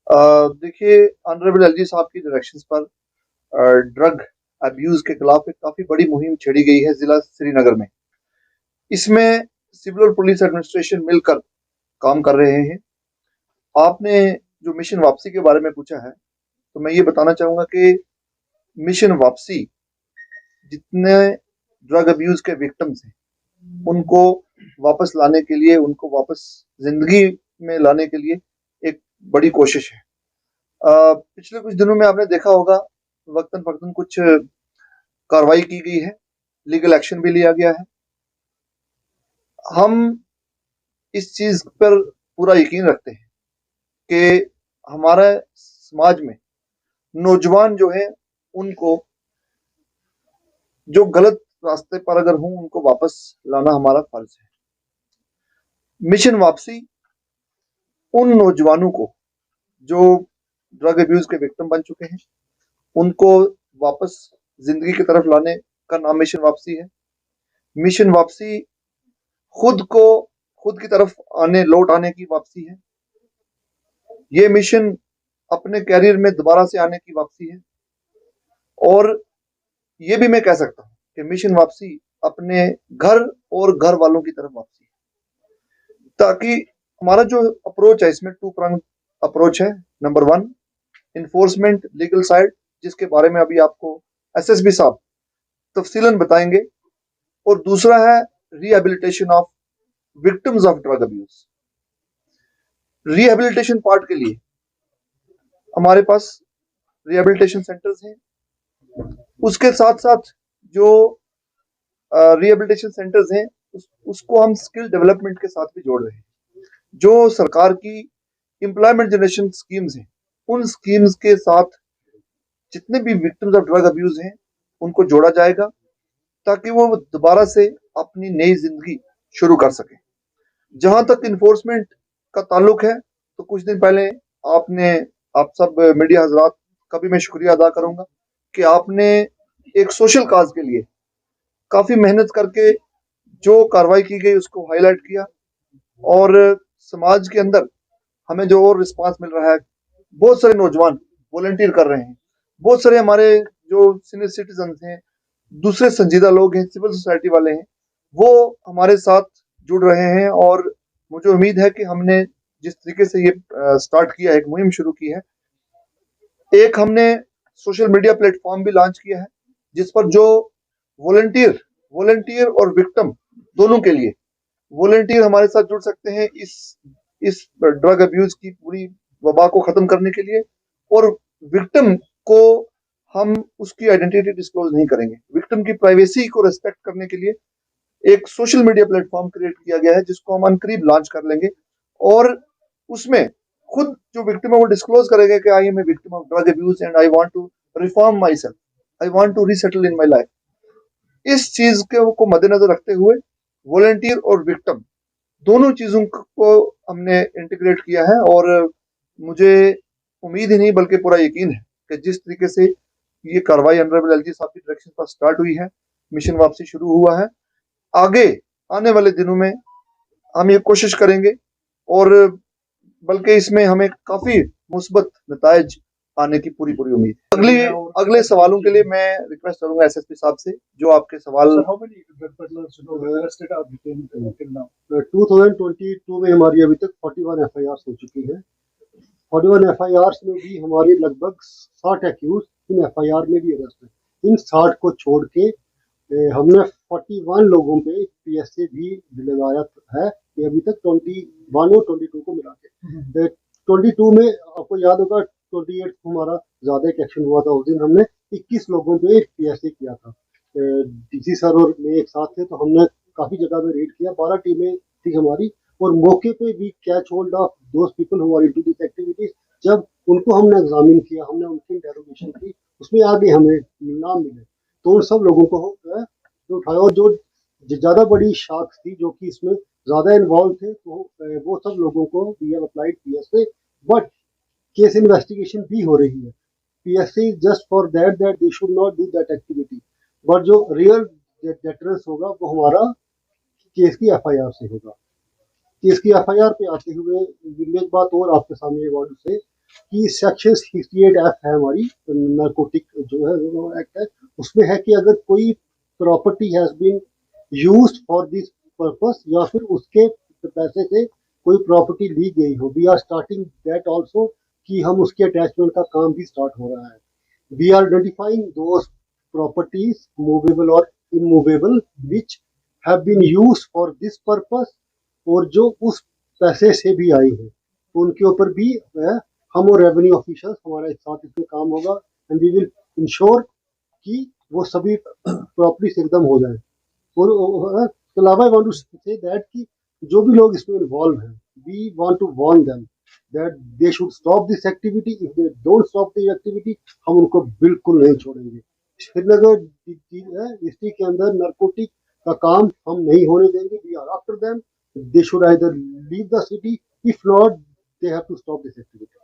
देखिए, honourable LG साहब की डायरेक्शंस पर ड्रग अब्यूज के खिलाफ एक काफी बड़ी मुहिम छेड़ी गई है जिला श्रीनगर में। इसमें सिविल और पुलिस एडमिनिस्ट्रेशन मिलकर काम कर रहे हैं। आपने जो मिशन वापसी के बारे में पूछा है, तो मैं ये बताना चाहूंगा कि मिशन वापसी जितने ड्रग अब्यूज के विक्टिम्स हैं, उनको वापस लाने के लिए, उनको वापस जिंदगी में लाने के लिए एक बड़ी कोशिश है। पिछले कुछ दिनों में आपने देखा होगा, वक्तन फक्तन कुछ कार्रवाई की गई है, लीगल एक्शन भी लिया गया है। हम इस चीज पर पूरा यकीन रखते हैं कि हमारे समाज में नौजवान जो है, उनको जो गलत रास्ते पर अगर हों, उनको वापस लाना हमारा फर्ज है। मिशन वापसी उन नौजवानों को जो ड्रग अब्यूज के विक्टिम बन चुके हैं, उनको वापस जिंदगी की तरफ लाने का नाम मिशन वापसी है। मिशन वापसी खुद को खुद की तरफ लौट आने की वापसी है। ये मिशन अपने कैरियर में दोबारा से आने की वापसी है। और ये भी मैं कह सकता हूँ कि मिशन वापसी अपने घर और घर वालों की तरफ वापसी है, ताकि हमारा जो अप्रोच है, इसमें टू प्रंग अप्रोच है। Number one, enforcement legal side, जिसके बारे में अभी आपको एसएसबी साहब तफसीलन बताएंगे। और दूसरा है rehabilitation of victims of drug abuse. Rehabilitation part के लिए हमारे पास रिहेबिलिटेशन सेंटर्स हैं। उसके साथ साथ जो रिहेबिलिटेशन सेंटर्स हैं, उसको हम स्किल डेवलपमेंट के साथ भी जोड़ रहे हैं। जो सरकार की एम्प्लॉयमेंट जनरेशन स्कीम्स हैं, उन स्कीम्स के साथ जितने भी विक्टिम्स ऑफ ड्रग अब्यूज हैं, उनको जोड़ा जाएगा, ताकि वो दोबारा से अपनी नई जिंदगी शुरू कर सकें। जहां तक इन्फोर्समेंट का ताल्लुक है, तो कुछ दिन पहले आप सब मीडिया हजरात का भी मैं शुक्रिया अदा करूंगा कि आपने एक सोशल काज के लिए काफी मेहनत करके जो कार्रवाई की गई उसको हाईलाइट किया। और समाज के अंदर हमें जो और रिस्पांस मिल रहा है, बहुत सारे नौजवान वॉलंटियर कर रहे हैं, बहुत सारे हमारे जो सीनियर सिटीजन हैं, दूसरे संजीदा लोग हैं, सिविल सोसाइटी वाले हैं, वो हमारे साथ जुड़ रहे हैं। और मुझे उम्मीद है कि हमने जिस तरीके से ये स्टार्ट किया है, एक मुहिम शुरू की है, एक हमने सोशल मीडिया प्लेटफॉर्म भी लॉन्च किया है, जिस पर जो वॉलंटियर और विक्टिम दोनों के लिए वॉलंटियर हमारे साथ जुड़ सकते हैं इस ड्रग अब्यूज की पूरी वबा को खत्म करने के लिए। और विक्टिम को हम उसकी आइडेंटिटी डिस्क्लोज नहीं करेंगे। विक्टिम की प्राइवेसी को रेस्पेक्ट करने के लिए एक सोशल मीडिया प्लेटफॉर्म क्रिएट किया गया है, जिसको हम अनकरीब लॉन्च कर लेंगे। और उसमें खुद जो विक्टिम है वो डिस्क्लोज करेगा कि I am a victim of drug abuse and I want to reform myself, I want to resettle in my life. इस चीज को मद्देनजर रखते हुए वॉलंटियर और विक्टिम दोनों चीजों को हमने इंटीग्रेट किया है। और मुझे उम्मीद ही नहीं बल्कि पूरा यकीन है कि जिस तरीके से ये कार्रवाई ऑनरेबल एलजी साहब की डायरेक्शन पर स्टार्ट हुई है, मिशन वापसी शुरू हुआ है, आगे आने वाले दिनों में हम ये कोशिश करेंगे। और बल्कि इसमें हमें काफी मुस्बत नतायज आने की पूरी पूरी उम्मीद है। अगले सवालों के लिए मैं रिक्वेस्ट करूंगा एसएसपी साहब से, जो आपके सवाल। 2022 में हमारी अभी तक 41 FIR हो चुकी है। 41 FIR में भी हमारे लगभग 60 एक्यूज इन FIR में भी अरेस्ट है। इन 60 को छोड़ के हमने 41 लोगों पे PSA भी लगाया है कि अभी तक 21 और 22 को मिला के 22 में आपको याद होगा 28 को हमारा ज्यादा एक एक्शन हुआ था। उस दिन हमने 21 लोगों पे PSA किया था। डीसी सर और मैं एक साथ थे, तो हमने काफी जगह में रेड किया। 12 टीमें थी हमारी, और मौके पे भी catch hold of those people who are into this activities. जब उनको हमने एग्जामिन किया, हमने उनकी इंटेरोगेशन की, उसमें आगे हमें नाम मिले, तो उन सब लोगों को उठाया। और जो ज्यादा बड़ी शाख थी जो कि इसमें ज्यादा इन्वॉल्व थे, तो वो सब लोगों को we have applied PSA, but case investigation भी हो रही है। PSA is just for that they should not do that activity, but जो रियल डेटरेंस होगा वो हमारा केस की FIR से होगा। केस की FIR पे आते हुए एक बात और आपके सामने वार्ड से कि सेक्शन 68F है हमारी नारकोटिक जो है वो एक्ट है, उसमें है कि अगर कोई property has been used for this purpose या फिर उसके पैसे से कोई प्रॉपर्टी ली गई हो, we are starting that also, कि हम उसके अटैचमेंट का काम भी स्टार्ट हो रहा है. We are identifying those properties movable और immovable which have been used for this purpose, और जो उस पैसे से भी आई है तो उनके ऊपर भी हम और रेवेन्यू ऑफिसर्स हमारे साथ इसमें काम होगा, एंड वी विल इंश्योर कि वो सभी प्रॉपर्टीज एकदम हो जाए. और इसके अलावा I want to say that कि जो भी लोग इसमें इन्वॉल्व हैं, we want to warn them that they should stop this activity. If they don't stop this activity, हम उनको बिल्कुल नहीं छोड़ेंगे. श्रीनगर डिस्ट्रिक्ट के अंदर नारकोटिक का काम हम नहीं होने देंगे. We are after them. They should either leave the city, if not they have to stop this activity.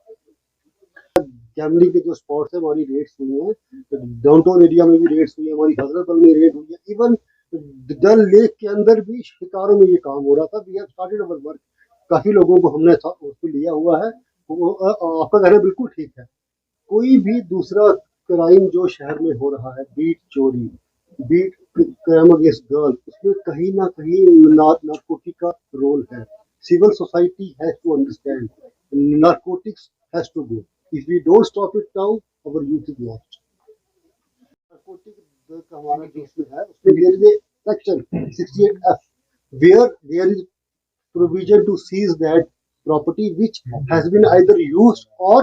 Gambling के जो स्पॉट्स है हमारी रेड्स हुई हैं, डाउनटाउन एरिया में भी रेड्स हुई है, हमारी हजरतबल में रेड हुई है, इवन डल लेक के अंदर भी शिकारों में ये काम हो रहा था. We have started our work. काफी लोगों को हमने उसको लिया हुआ है. आपका कहना बिल्कुल ठीक है. कोई भी दूसरा क्राइम जो शहर में हो रहा है, बीट चोरी, बीट क्राइम अगेंस्ट गर्ल, उसमें कहीं ना कहीं नारकोटिक का रोल है. Civil society has to understand narcotics has to go. If we don't stop it now, our youth is lost. Narcotic का हमारा जो उसमें है, उसमें there is a section 68F where there is provision to seize that property which has been either used or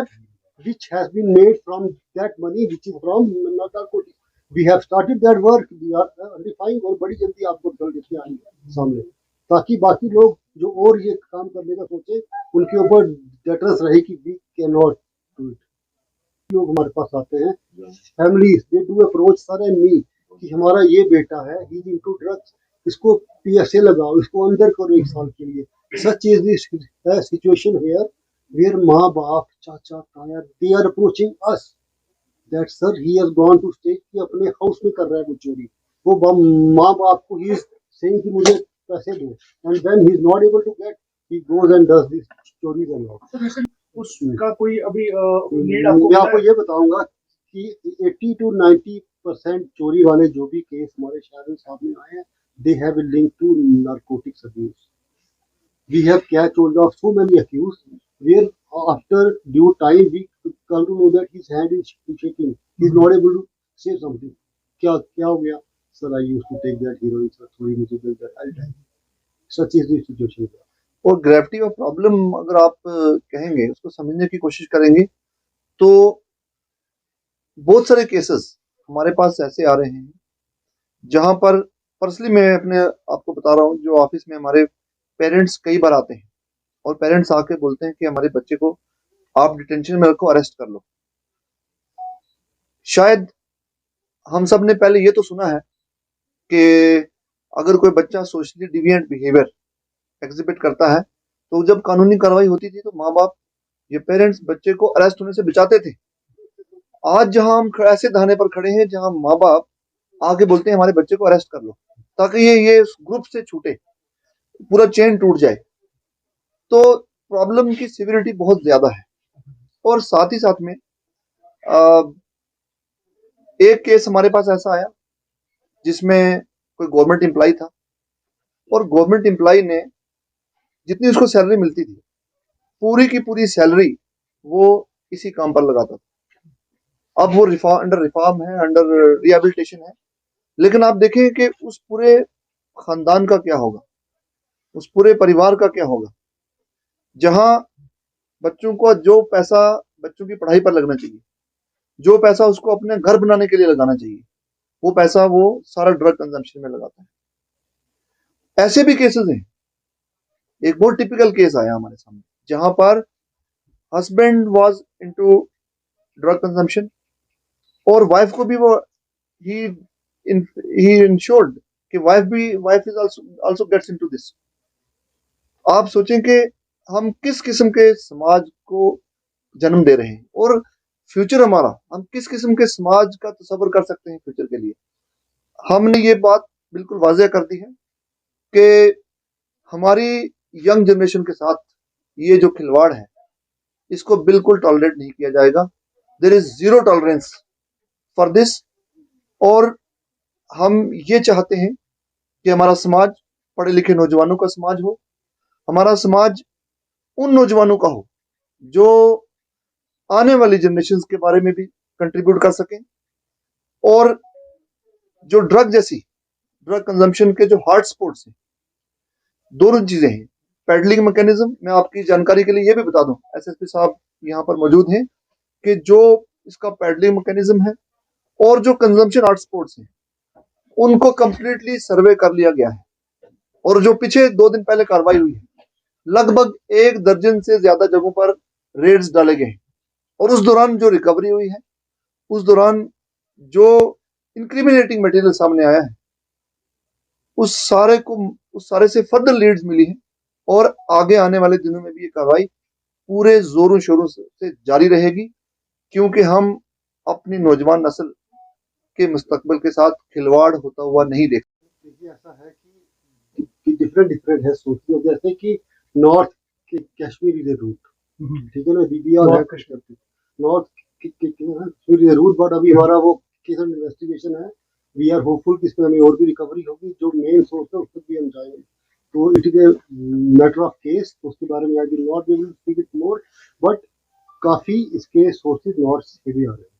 which has been made from that money which is from narcotics. We have started that work. We are identifying, और बड़ी जल्दी आपको result देखते आएंगे सामने, ताकि बाकी लोग जो और ये काम करने का सोचे उनके ऊपर डेटर्स रहे कि we can not do it. लोग हमारे पास आते हैं, families, they do approach sir and me कि हमारा ये बेटा है, ही इज इनटू ड्रग्स, इसको PSA लगाओ, इसको अंदर करो 1 साल के लिए. Such is this situation here where माँ बाप, चाचा ताया, they are approaching us that sir he has gone to stay, कि अपने हाउस में कर रहा है वो चोरी. वो माँ बाप को ही सेइंग कि मुझे पैसे दो, and when he is not able to get, he goes and does this चोरीज एंड ऑल. उसका कोई अभी नीड मैं आपको आपको ये बताऊंगा कि 80 to 90% चोरी वाले जो भी केस हमारे शहर में सामने आए हैं, they have a link to narcotics abuse. We have catch hold of so many accused where after due time we come to know that his hand is shaking. He is not able to say something. क्या क्या हो गया? Sir, I used to take that heroin, sir. थोड़ी मुझे मिल जाए, I'll die. Such is the situation. और gravity of problem अगर आप कहेंगे, उसको समझने की कोशिश करेंगे, तो बहुत सारे केसेस हमारे पास ऐसे आ रहे हैं जहां पर पर्सनली मैं अपने आपको बता रहा हूँ, जो ऑफिस में हमारे पेरेंट्स कई बार आते हैं और पेरेंट्स आके बोलते हैं कि हमारे बच्चे को आप डिटेंशन में रखो, अरेस्ट कर लो. शायद हम सब ने पहले ये तो सुना है कि अगर कोई बच्चा सोशली डिविएंट बिहेवियर एग्जिबिट करता है तो जब कानूनी कार्रवाई होती थी तो माँ बाप, ये पेरेंट्स बच्चे को अरेस्ट होने से बचाते थे. आज जहां हम ऐसे धाने पर खड़े हैं जहां माँ बाप आगे बोलते हैं हमारे बच्चे को अरेस्ट कर लो, ताकि ये ग्रुप से छूटे, पूरा चेन टूट जाए. तो प्रॉब्लम की सिवियरिटी बहुत ज्यादा है. और साथ ही साथ में एक केस हमारे पास ऐसा आया जिसमें कोई गवर्नमेंट एम्प्लॉय था और गवर्नमेंट एम्प्लॉय ने जितनी उसको सैलरी मिलती थी, पूरी की पूरी सैलरी वो इसी काम पर लगाता था. अब वो अंडर रिफॉर्म है, अंडर रिहेबिलिटेशन है, लेकिन आप देखें कि उस पूरे खानदान का क्या होगा, उस पूरे परिवार का क्या होगा, जहां बच्चों को जो पैसा बच्चों की पढ़ाई पर लगना चाहिए, जो पैसा उसको अपने घर बनाने के लिए लगाना चाहिए, वो पैसा वो सारा ड्रग कंजम्पशन में लगाता है. ऐसे भी केसेस हैं. एक बहुत टिपिकल केस आया हमारे सामने जहां पर husband was into drug consumption और वाइफ को भी वो ही इंश्योर्ड कि wife is also gets into this. आप सोचें कि हम किस किस्म के समाज को जन्म दे रहे हैं और फ्यूचर हमारा, हम किस किस्म के समाज का तस्वर कर सकते हैं फ्यूचर के लिए. हमने ये बात बिल्कुल वाज़ेह कर दी है कि हमारी यंग जनरेशन के साथ ये जो खिलवाड़ है इसको बिल्कुल टॉलरेट नहीं किया जाएगा। There is zero tolerance for this. और हम ये चाहते हैं कि हमारा समाज पढ़े लिखे नौजवानों का समाज हो, हमारा समाज उन नौजवानों का हो जो आने वाली जनरेशन के बारे में भी कंट्रीब्यूट कर सकें, और जो ड्रग कंजम्पशन के जो हॉट स्पॉट्स हैं, दोनों चीजें हैं। पेडलिंग मैकेनिज्म, मैं आपकी जानकारी के लिए ये भी बता दूं, एसएसपी साहब यहाँ पर मौजूद हैं, कि जो इसका पेडलिंग मैकेनिज्म है और जो कंजम्पशन हॉट स्पॉट्स हैं उनको कंप्लीटली सर्वे कर लिया गया है। और जो पीछे 2 दिन पहले कार्रवाई हुई है, लगभग 1 दर्जन से ज्यादा जगहों पर रेड्स डाले गए हैं, और उस दौरान जो रिकवरी हुई है, उस दौरान जो इंक्रिमिनेटिंग मटेरियल सामने आया है, उस सारे से फर्दर लीड्स मिली है। और आगे आने वाले दिनों में भी ये कार्रवाई पूरे जोरों शोरों से जारी रहेगी, क्योंकि हम अपनी नौजवान नस्ल के मुस्तकबिल के साथ खिलवाड़ होता हुआ नहीं देख। देखिए ऐसा है कि डिफरेंट है सोचिए, जैसे कि नॉर्थ के कश्मीर इज ए रूट, ठीक है ना, बीबी और north Kashmir is a route, but अभी हमारा वो केस इन्वेस्टिगेशन है। वी आर होपफुल कि इसमें हमें और भी रिकवरी होगी, जो मेन सोर्स है उस तक भी हम जाएंगे। तो it is a matter of case, तो उसके बारे में I will not be able to speak it more, but काफी इसके सोर्सेज नॉर्थ से भी आ रहे हैं।